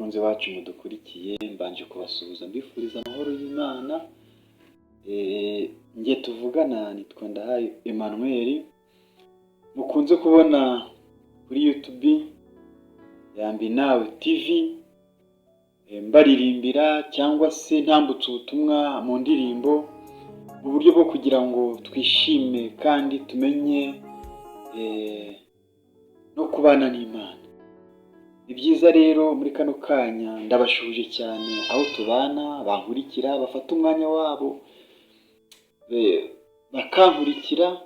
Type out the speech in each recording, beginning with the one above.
bakunzi bacu mudukurikiye, mbanje kubasuhuza mbifuriza amahoro y'Imana. Nge tuvugana nitwa Ndahayo Emmanuel, mukunze kubona kuri YouTube Yambi Nawe TV, mbaririmbira cyangwa se ntambutse ubutumwa mu ndirimbo mu buryo bwo kugira ngo twishime kandi tumenye no kubana n'Imana. Ni byiza rero muri kano kanya ndabashuje cyane aho tubana, bankurikira bafata umwanya wabo bakankurikira,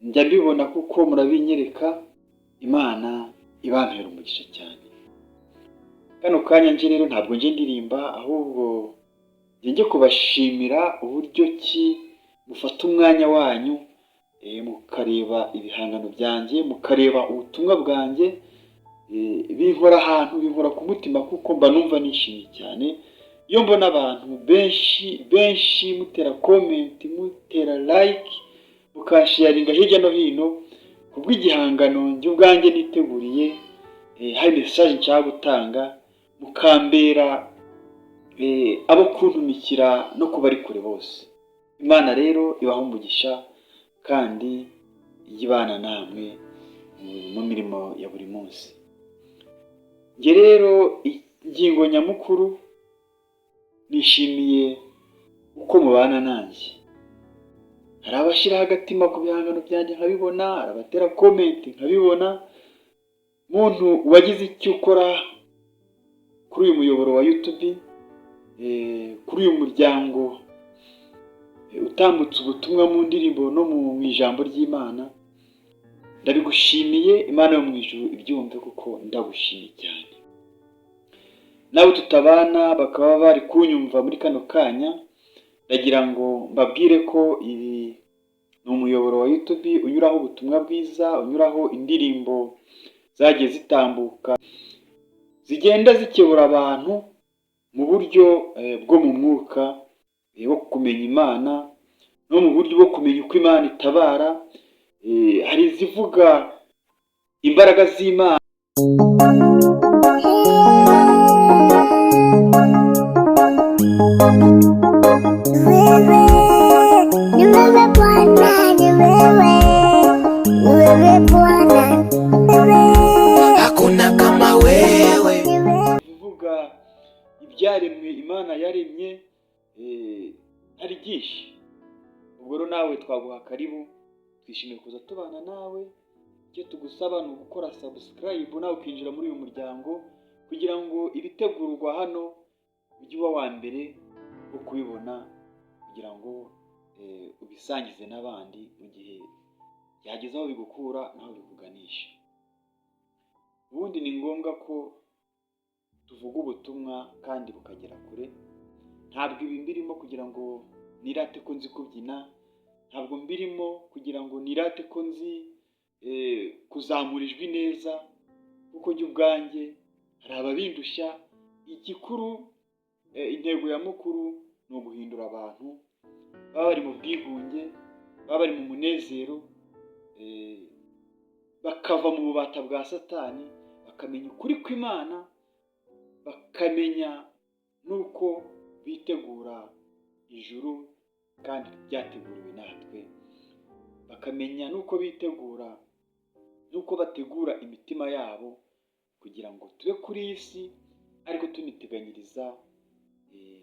njya mbibona kuko murabinyereka. Imana ibampera umugisha cyane. Kano kanya nje rero ntabwo nje ndirimba, ahubwo nje kubashimira uburyo ki mufata umwanya wanyu mukareba ibihangano byanjye, mukareba ubutumwa bwanjye. Binkora ahantu, binkora ku mutima kuko mba numva nishimye cyane iyo mbona abantu benshi mutera comment, mutera like, mukasharinga hirya no hino kubw'igihangano njye ubwanjye niteguriye. Hari message nshaka gutanga, mukambera abo kuntumikira no kubari kure bose. Imana rero ibaha umugisha kandi yibana namwe mu mirimo ya buri munsi. Nge rero ingingo nyamukuru, nishimiye uko mubana nanjye. Hari abashyiraho agatima ku bihangano byanjye nkabibona, hari abatera comment nkabibona. Muntu wagize icyo ukora kuri uyu muyoboro wa YouTube, kuri uyu muryango utambutse ubutumwa mu ndirimbo no mu ijambo ry'Imana, ndabigushimiye. Imana yo mu ijuru ibyumve kuko ndagushimiye cyane. Nawe tutabana bakaba bari kunyumva muri kano kanya, ndagira ngo mbabwire ko ibi ni umuyoboro wa YouTube unyuraho ubutumwa bwiza, unyuraho indirimbo zagiye zitambuka zigenda zikebura abantu mu buryo bwo mu mwuka, bwo kumenya Imana no mu buryo bwo kumenya uko Imana itabara. Hari izivuga imbaraga z'Imana, hakuna kama wewe, ivuga ibyaremwe Imana yaremye. Hari byinshi. Ubwo rero nawe twaguha karibu, twishimiye kuza tubana nawe. Icyo tugusaba ni ugukora subscribe nawe ukinjira muri uyu muryango, kugira ngo ibitegurwa hano ujye uba wa mbere wo kubibona, kugira ngo ubisangize n'abandi mu gihe byageze aho bigukura naho bikuganisha. Ubundi ni ngombwa ko tuvuga ubutumwa kandi bukagera kure. Ntabwo ibi mbirimo kugira ngo nirate ko nzi kubyina, ntabwo mbirimo kugira ngo nirate ko nzi kuzamura ijwi neza, kuko njye ubwanjye hari ababindushya. Igikuru, intego ya mukuru ni uguhindura abantu baba bari mu bwigunge, baba bari mu munezero, bakava mu bubata bwa Satani, bakamenya ukuri kw'Imana, bakamenya nuko bitegura ijuru kandi byateguriwe natwe, bakamenya nuko bitegura, nuko bategura imitima yabo kugira ngo tube kuri iyi si ariko tuniteganyiriza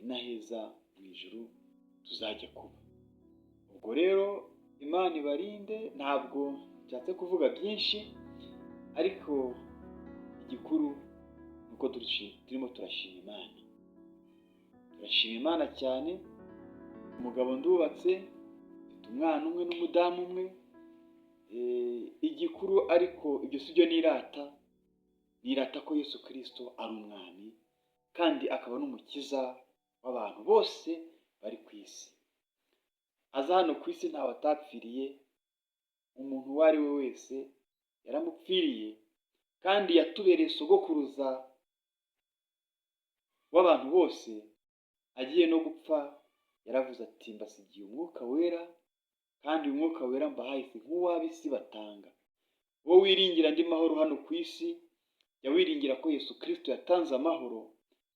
n'aheza mu ijuru tuzajya kuba. Ubwo rero Imana ibarinde. Ntabwo nshatse kuvuga byinshi, ariko igikuru nuko turimo turashima Imana. Turashima Imana cyane. Umugabo ndubatse, mfite umwana umwe n'umudamu umwe. Igikuru ariko ibyo si byo nirata ko Yesu Kristo ari umwami kandi akaba n'umukiza w'abantu bose bari ku isi. Aza hano ku isi ntawe atapfiriye. Umuntu uwo ari we wese yaramupfiriye, kandi yatubereye sogokuruza w'abantu bose. Agiye no gupfa yaravuze ati, mbasigiye umwuka wera, kandi uyu mwuka wera mbahaye si nk'uw'ab'isi batanga. Wowe wiringira andi mahoro hano ku isi, jya wiringira ko Yesu Kristo yatanze amahoro,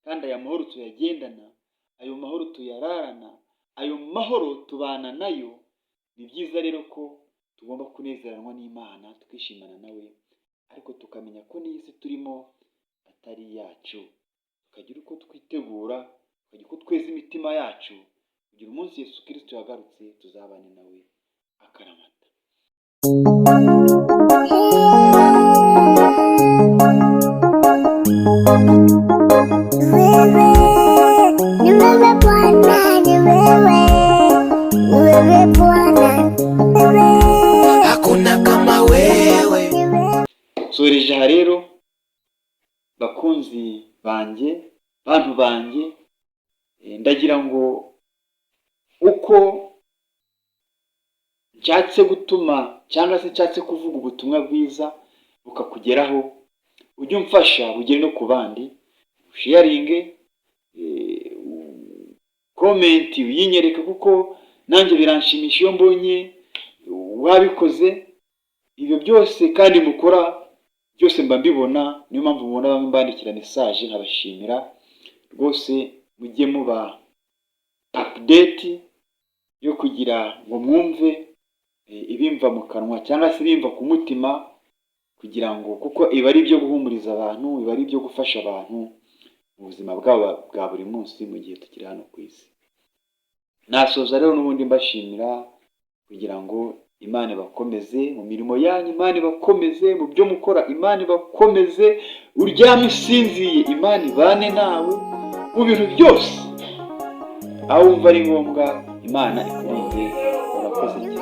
kandi aya mahoro tuyagendana, ayo mahoro tuyararana, ayo mahoro tubana nayo. Ni byiza rero ko tugomba kunezeranwa n'Imana, tukishimana nawe, ariko tukamenya ko n'iyi si turimo atari iyacu, tukagira uko twitegura, tukagira uko tweza imitima yacu, kugira umunsi Yesu Kristo yagarutse tuzabane nawe akaramata. Hakuna kama wewe. Soreje aha rero, bakunzi banjye, bantu banjye, ndagira ngo uko nshatse gutuma cyangwa se nshatse kuvuga ubutumwa bwiza bukakugeraho, ujye umfasha bugere no ku bandi, sharinge, komenti uyinyereke, kuko nanjye biranshimisha iyo mbonye wabikoze. Ibyo byose kandi mukora byose mba mbibona, niyo mpamvu mubona bamwe mbandikira message nkabashimira. Rwose mujye muba update yo kugira ngo mwumve ibimva mu kanwa cyangwa se ibimva ku mutima, kugira ngo, kuko iba ari ibyo guhumuriza abantu, iba ari ibyo gufasha abantu mu buzima bwabo bwa buri munsi mu gihe tukiri hano ku isi. Nasoza rero n'ubundi mbashimira, kugira ngo Imana ibakomeze mu mirimo yanyu, Imana ibakomeze mu byo mukora, Imana ibakomeze, uryame usinziye, Imana ibane nawe mu bintu byose, aho wumva ari ngombwa, Imana ikurinde. Urakoze.